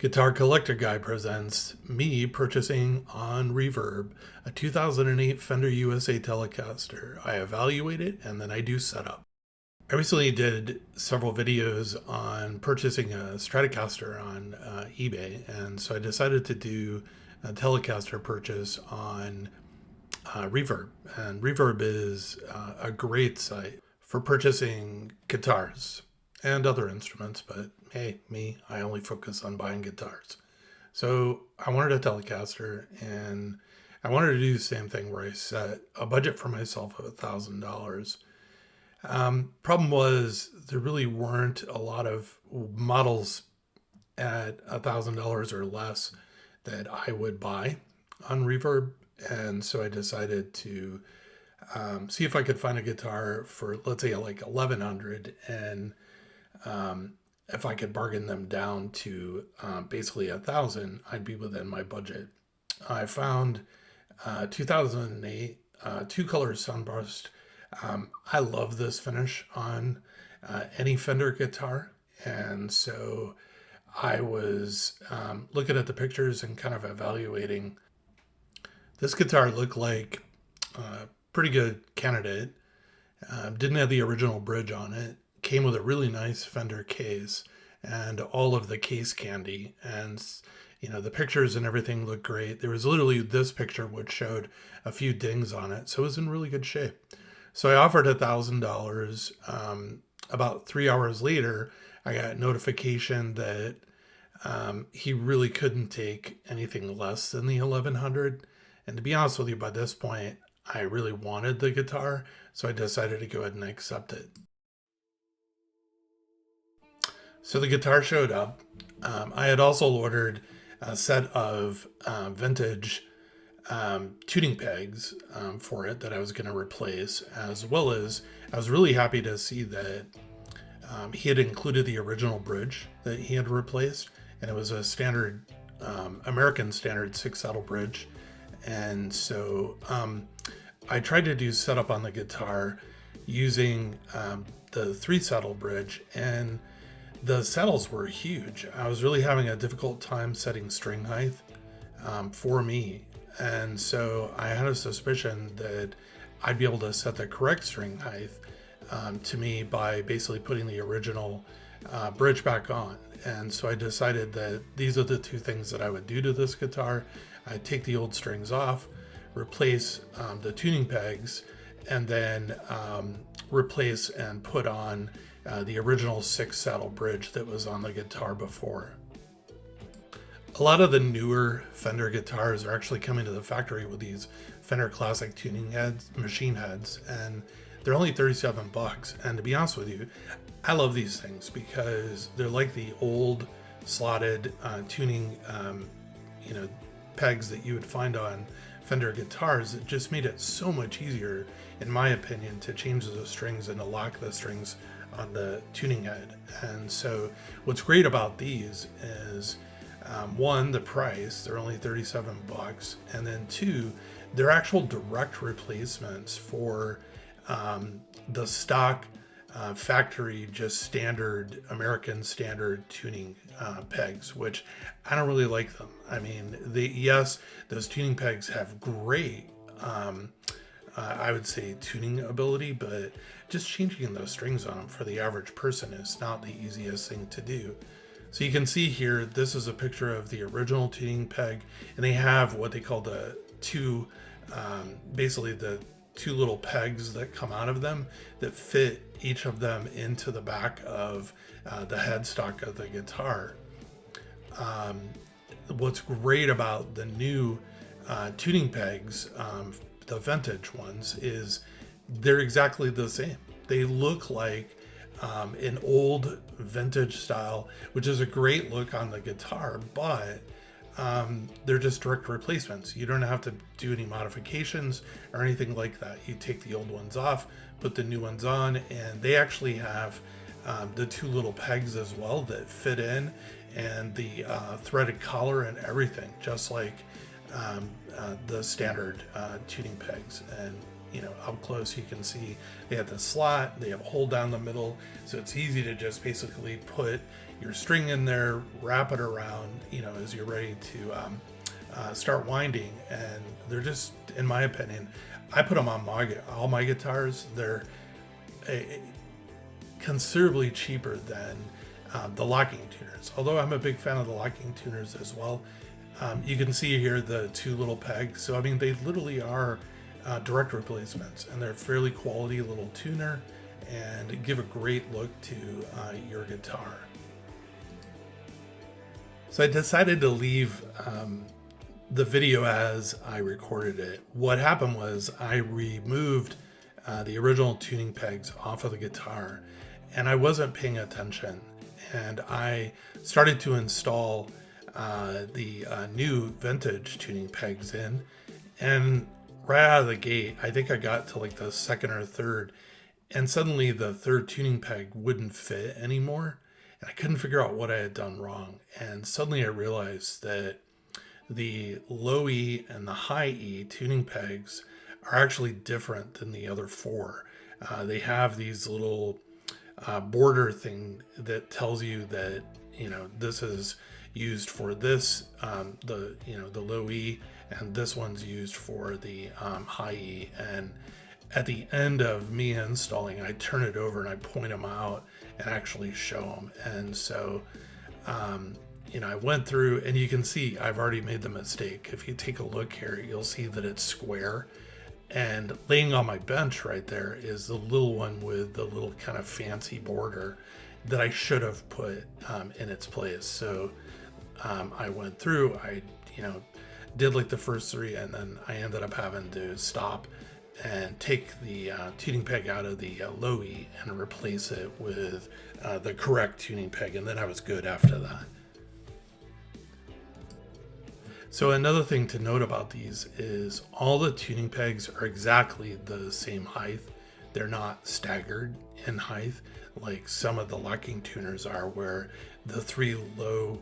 Guitar Collector Guy presents me purchasing on Reverb a 2008 Fender USA Telecaster. I evaluate it and then I do setup. I recently did several videos on purchasing a Stratocaster on eBay, and so I decided to do a Telecaster purchase on Reverb. And Reverb is a great site for purchasing guitars and other instruments, but hey, I only focus on buying guitars. So I wanted a Telecaster, and I wanted to do the same thing where I set a budget for myself of $1,000. Problem was there really weren't a lot of models at $1,000 or less that I would buy on Reverb, and so I decided to see if I could find a guitar for, let's say, like $1,100, and if I could bargain them down to basically $1,000, I'd be within my budget. I found 2008 two-color sunburst. I love this finish on any Fender guitar, and so I was looking at the pictures and kind of evaluating. This guitar looked like a pretty good candidate. Didn't have the original bridge on it. Came with a really nice Fender case and all of the case candy, and the pictures and everything looked great. There was literally this picture which showed a few dings on it, so it was in really good shape. So I offered $1,000. About 3 hours later, I got notification that he really couldn't take anything less than the $1,100. And to be honest with you, by this point, I really wanted the guitar, so I decided to go ahead and accept it. So the guitar showed up. I had also ordered a set of vintage tuning pegs for it that I was going to replace, as well as I was really happy to see that he had included the original bridge that he had replaced, and it was a standard American standard 6-saddle bridge. And so I tried to do setup on the guitar using the 3-saddle bridge, and the saddles were huge. I was really having a difficult time setting string height for me. And so I had a suspicion that I'd be able to set the correct string height to me by basically putting the original bridge back on. And so I decided that these are the two things that I would do to this guitar. I'd take the old strings off, replace the tuning pegs, and then replace and put on the original 6-saddle bridge that was on the guitar before. A lot of the newer Fender guitars are actually coming to the factory with these Fender Classic tuning heads, machine heads, and they're only $37. And to be honest with you, I love these things because they're like the old slotted tuning, pegs that you would find on Fender guitars. It just made it so much easier, in my opinion, to change the strings and to lock the strings on the tuning head. And so what's great about these is one, the price, they're only $37, and then two, they're actual direct replacements for the stock factory, just standard American standard tuning pegs, which I don't really like them. I mean, yes, those tuning pegs have great I would say tuning ability, but just changing those strings on them for the average person is not the easiest thing to do. So you can see here, this is a picture of the original tuning peg, and they have what they call the two, basically the two little pegs that come out of them that fit each of them into the back of the headstock of the guitar. What's great about the new tuning pegs, the vintage ones, is they're exactly the same. They look like an old vintage style, which is a great look on the guitar, but they're just direct replacements. You don't have to do any modifications or anything like that. You take the old ones off, put the new ones on, and they actually have the two little pegs as well that fit in, and the threaded collar and everything, just like the standard tuning pegs. And up close you can see they have the slot, they have a hole down the middle, so it's easy to just basically put your string in there, wrap it around, as you're ready to start winding. And they're just, in my opinion, I put them on all my guitars. They're considerably cheaper than the locking tuners, although I'm a big fan of the locking tuners as well. You can see here the two little pegs, so I mean they literally are direct replacements, and they're fairly quality little tuner and give a great look to your guitar. So I decided to leave the video as I recorded it. What happened was I removed the original tuning pegs off of the guitar, and I wasn't paying attention, and I started to install the new vintage tuning pegs in, and right out of the gate, I think I got to like the second or third, and suddenly the third tuning peg wouldn't fit anymore, and I couldn't figure out what I had done wrong. And suddenly I realized that the low E and the high E tuning pegs are actually different than the other four. They have these little border thing that tells you that this is used for this, the low E, and this one's used for the high E. And at the end of me installing, I turn it over and I point them out and actually show them. And so I went through, and you can see I've already made the mistake. If you take a look here, you'll see that it's square, and laying on my bench right there is the little one with the little kind of fancy border that I should have put in its place. So I went through, I did like the first three, and then I ended up having to stop and take the tuning peg out of the low E and replace it with the correct tuning peg, and then I was good after that. So another thing to note about these is all the tuning pegs are exactly the same height. They're not staggered in height like some of the locking tuners are, where the three low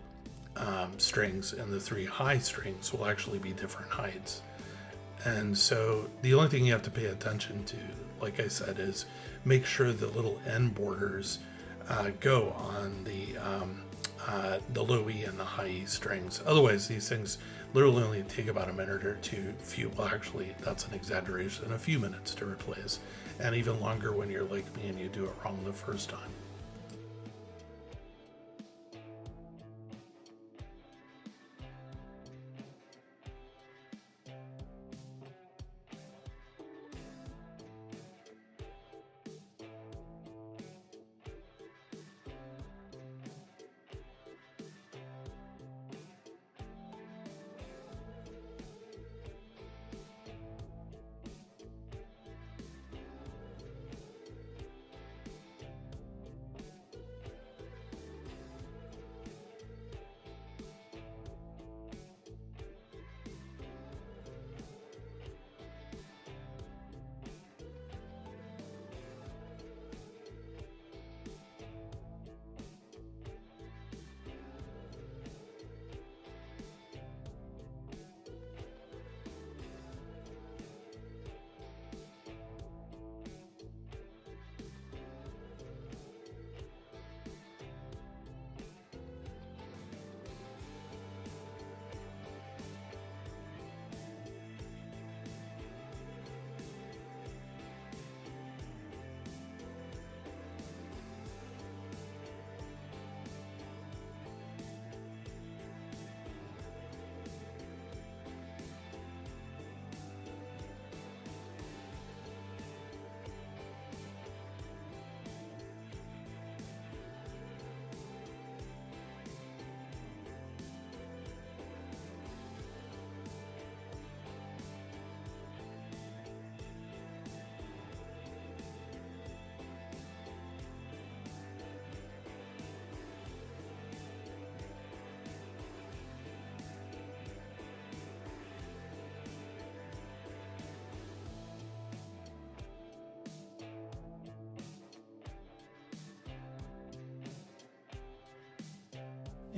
strings and the three high strings will actually be different heights. And so the only thing you have to pay attention to, like I said, is make sure the little end borders go on the low E and the high E strings. Otherwise, these things literally only take about a minute or two. Well, actually, that's an exaggeration. A few minutes to replace, and even longer when you're like me and you do it wrong the first time.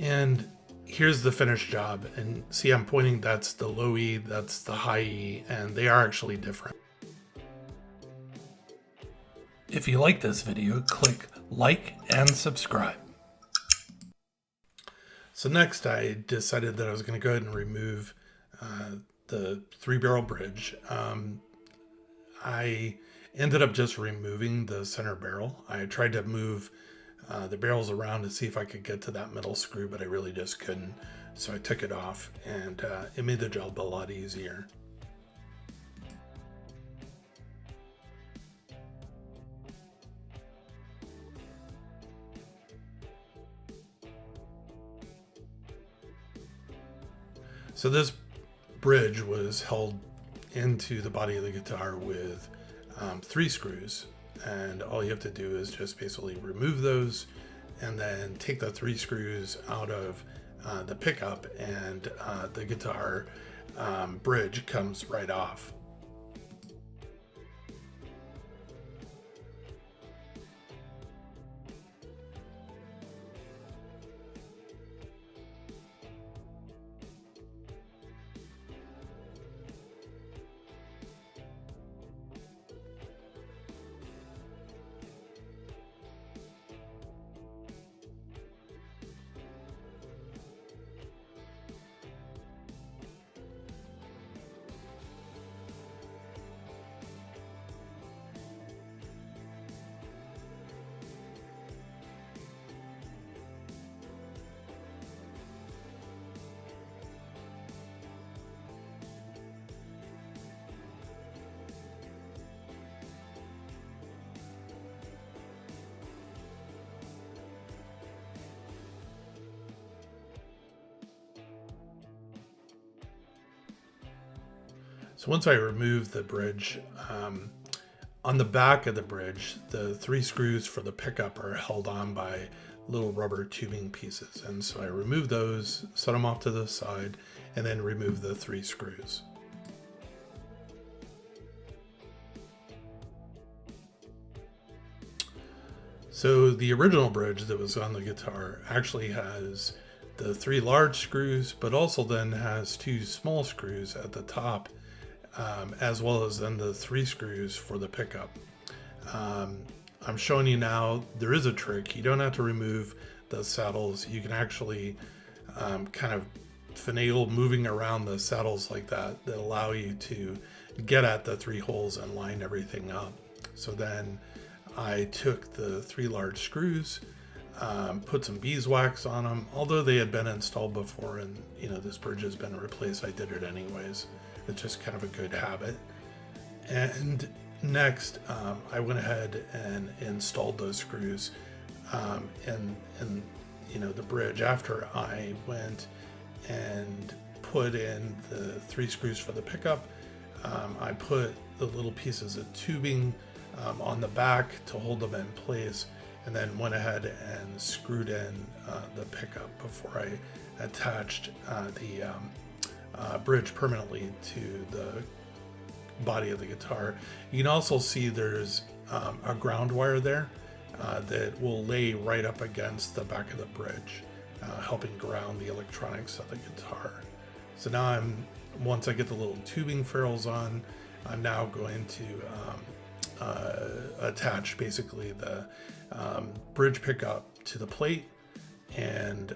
And here's the finished job. And see, I'm pointing, that's the low E, that's the high E, and they are actually different. If you like this video, click like and subscribe. So next I decided that I was going to go ahead and remove the 3-barrel bridge. I ended up just removing the center barrel. I tried to move the barrels around to see if I could get to that middle screw, but I really just couldn't. So I took it off, and it made the job a lot easier. So this bridge was held into the body of the guitar with 3 screws, and all you have to do is just basically remove those and then take the 3 screws out of the pickup, and the guitar bridge comes right off. So once I removed the bridge, on the back of the bridge, the 3 screws for the pickup are held on by little rubber tubing pieces. And so I removed those, set them off to the side, and then removed the 3 screws. So the original bridge that was on the guitar actually has the 3 large screws, but also then has 2 small screws at the top, as well as then the 3 screws for the pickup. I'm showing you now, there is a trick. You don't have to remove the saddles. You can actually kind of finagle moving around the saddles like that allow you to get at the 3 holes and line everything up. So then I took the 3 large screws, put some beeswax on them. Although they had been installed before and this bridge has been replaced, I did it anyways. It's just kind of a good habit. And next, I went ahead and installed those screws in the bridge. After I went and put in the 3 screws for the pickup, I put the little pieces of tubing on the back to hold them in place, and then went ahead and screwed in the pickup before I attached the bridge permanently to the body of the guitar. You can also see there's a ground wire there that will lay right up against the back of the bridge, helping ground the electronics of the guitar. So now once I get the little tubing ferrules on, I'm now going to attach basically the bridge pickup to the plate, and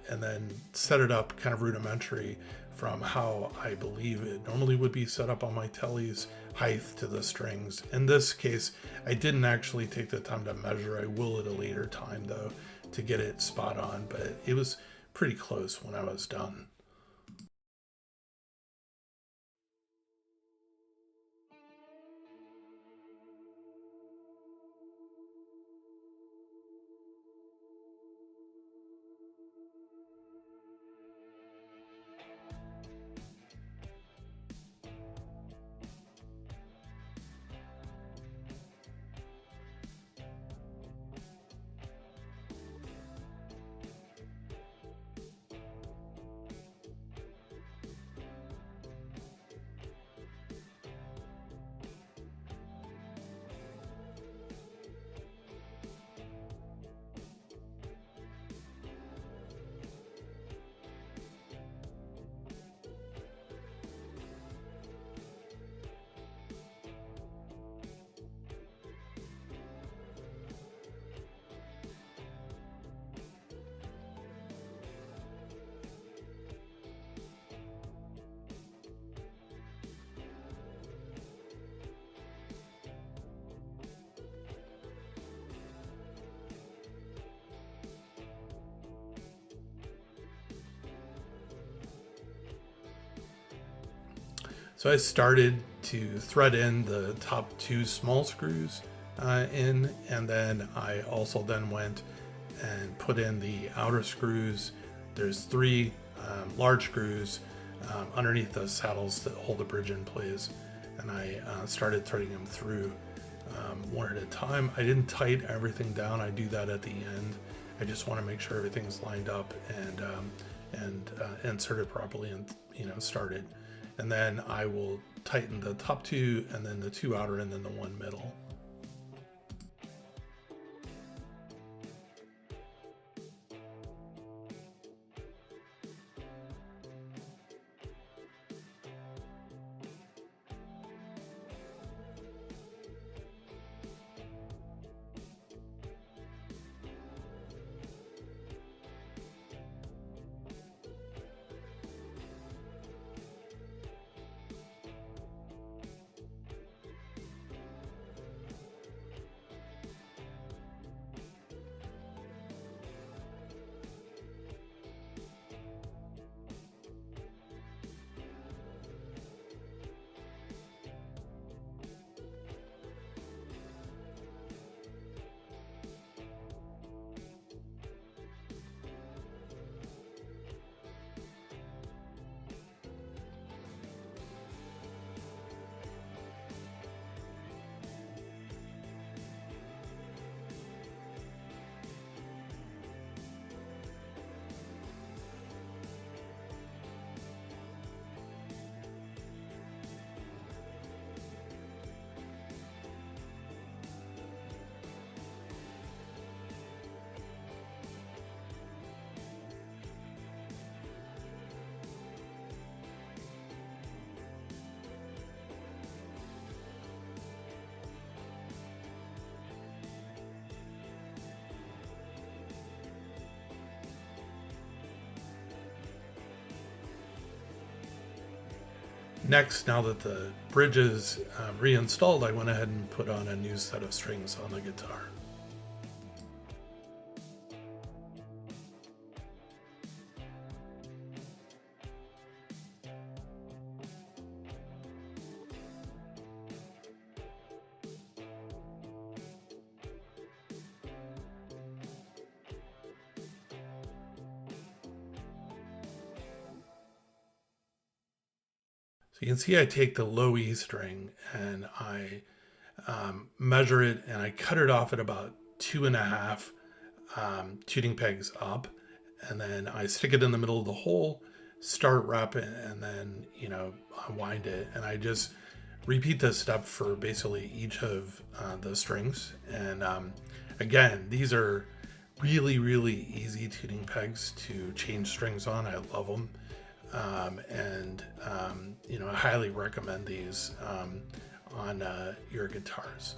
and then set it up kind of rudimentary from how I believe it normally would be set up on my tellies, height to the strings. In this case, I didn't actually take the time to measure. I will at a later time though to get it spot on, but it was pretty close when I was done. So I started to thread in the top 2 small screws in, and then I also then went and put in the outer screws. There's 3 large screws underneath the saddles that hold the bridge in place, and I started threading them through one at a time. I didn't tighten everything down. I do that at the end. I just want to make sure everything's lined up and inserted properly and started. And then I will tighten the top 2 and then the 2 outer and then the 1 middle. Next, now that the bridge is reinstalled, I went ahead and put on a new set of strings on the guitar. So you can see I take the low E string and I measure it and I cut it off at about 2.5 tuning pegs up, and then I stick it in the middle of the hole, start wrapping, and then unwind it, and I just repeat this step for basically each of the strings. And again, these are really easy tuning pegs to change strings on. I love them. I highly recommend these on your guitars.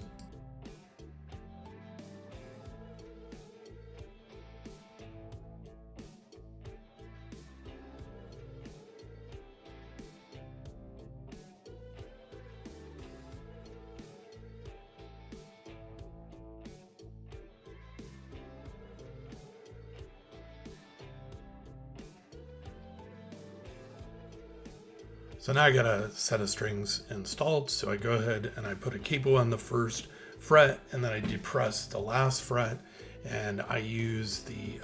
So now I got a set of strings installed, so I go ahead and I put a capo on the first fret, and then I depress the last fret, and I use the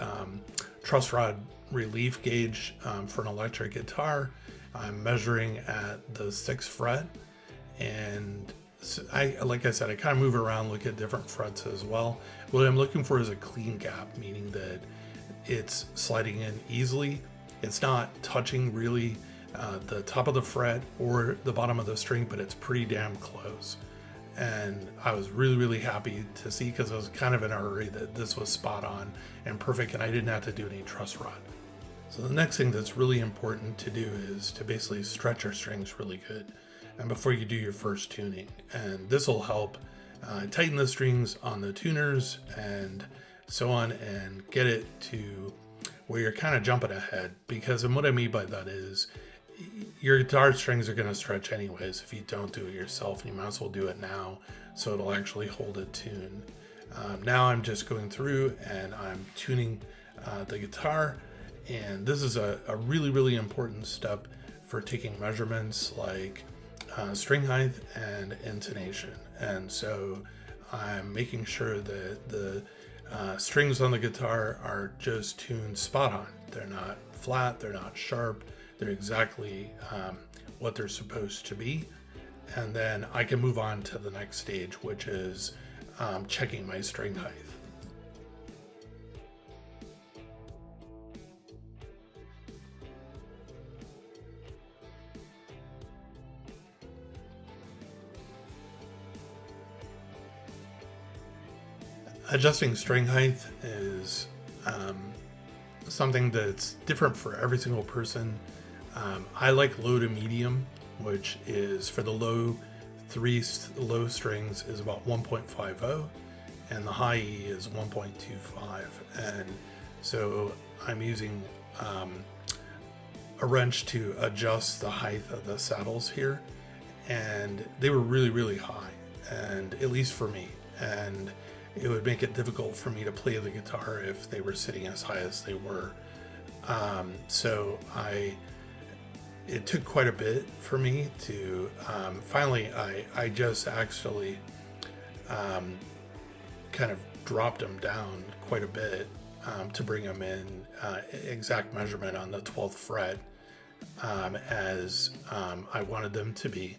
truss rod relief gauge for an electric guitar. I'm measuring at the 6th fret, and so like I said, I kind of move around, look at different frets as well. What I'm looking for is a clean gap, meaning that it's sliding in easily. It's not touching really the top of the fret or the bottom of the string, but it's pretty damn close. And I was really happy to see, because I was kind of in a hurry, that this was spot on and perfect, and I didn't have to do any truss rod. So the next thing that's really important to do is to basically stretch your strings really good, and before you do your first tuning, and this will help tighten the strings on the tuners and so on, and get it to where you're kind of jumping ahead. Because, and what I mean by that is, your guitar strings are going to stretch anyways if you don't do it yourself, and you might as well do it now so it'll actually hold a tune. Now I'm just going through and I'm tuning the guitar, and this is a really important step for taking measurements, like string height and intonation. And so I'm making sure that the strings on the guitar are just tuned spot on. They're not flat, they're not sharp, they're exactly what they're supposed to be. And then I can move on to the next stage, which is checking my string height. Adjusting string height is something that's different for every single person. I like low to medium, which is for the low strings is about 1.50, and the high E is 1.25. And so I'm using a wrench to adjust the height of the saddles here, and they were really, really high, and at least for me. And it would make it difficult for me to play the guitar if they were sitting as high as they were. So it took quite a bit for me to, finally I just actually kind of dropped them down quite a bit to bring them in exact measurement on the 12th fret as I wanted them to be.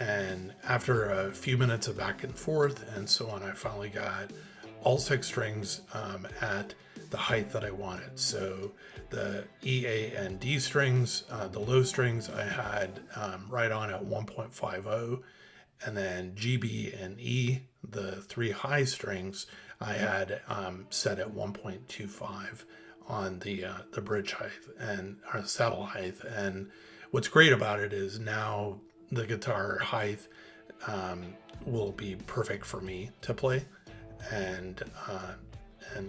And after a few minutes of back and forth and so on, I finally got all 6 strings at the height that I wanted. So the E, A, and D strings, the low strings I had right on at 1.50, and then G, B, and E, the 3 high strings, I had set at 1.25 on the bridge height and saddle height. And what's great about it is now the guitar height will be perfect for me to play, and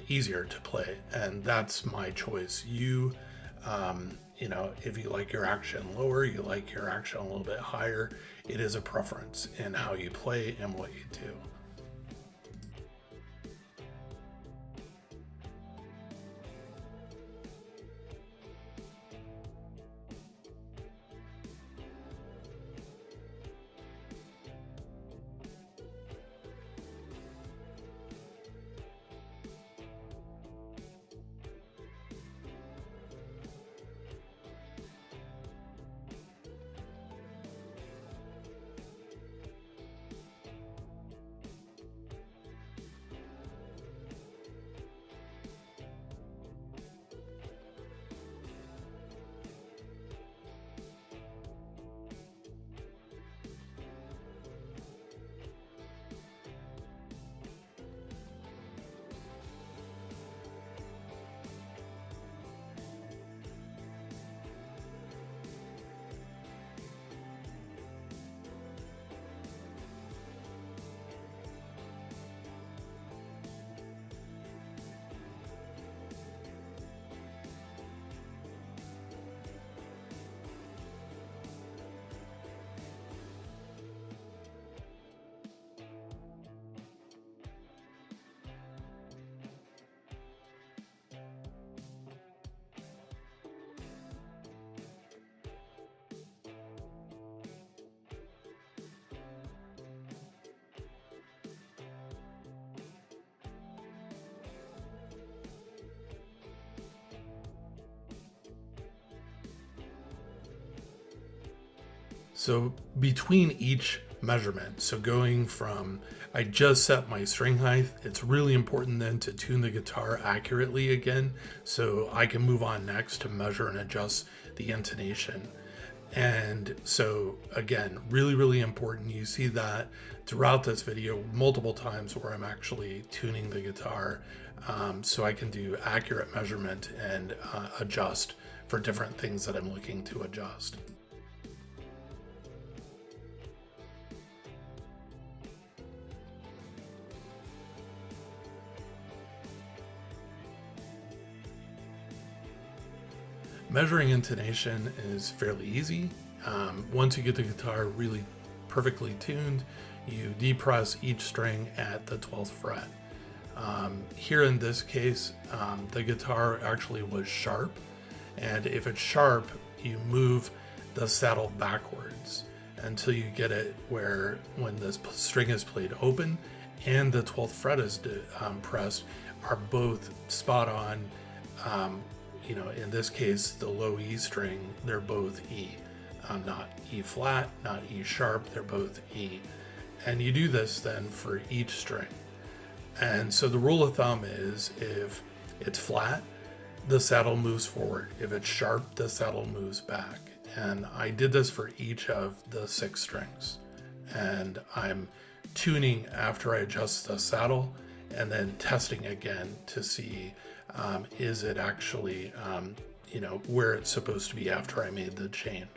easier to play, and that's my choice. You know, if you like your action lower, you like your action a little bit higher, it is a preference in how you play and what you do. So between each measurement, so going from, I just set my string height, it's really important then to tune the guitar accurately again, so I can move on next to measure and adjust the intonation. And so again, really, really important. You see that throughout this video multiple times where I'm actually tuning the guitar so I can do accurate measurement and adjust for different things that I'm looking to adjust. Measuring intonation is fairly easy. Once you get the guitar really perfectly tuned, you depress each string at the 12th fret. Here in this case, the guitar actually was sharp, and if it's sharp, you move the saddle backwards. until you get it where when this string is played open and the 12th fret is pressed are both spot on. You know, in this case, the low E string, they're both E. Not E flat, not E sharp, they're both E. And you do this then for each string. And so the rule of thumb is if it's flat, the saddle moves forward. If it's sharp, the saddle moves back. And I did this for each of the 6 strings. And I'm tuning after I adjust the saddle and then testing again to see is it actually, you know, where it's supposed to be after I made the change.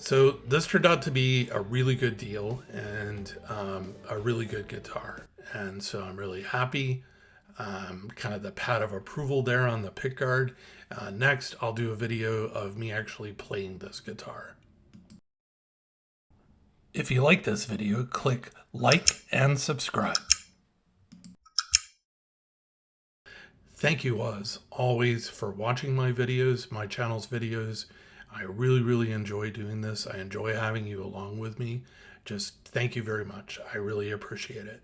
So this turned out to be a really good deal and a really good guitar. And so I'm really happy. Kind of the pat of approval there on the pickguard. Next, I'll do a video of me actually playing this guitar. If you like this video, click like and subscribe. Thank you as always for watching my videos, my channel's videos. I really enjoy doing this. I enjoy having you along with me. Just thank you very much. I really appreciate it.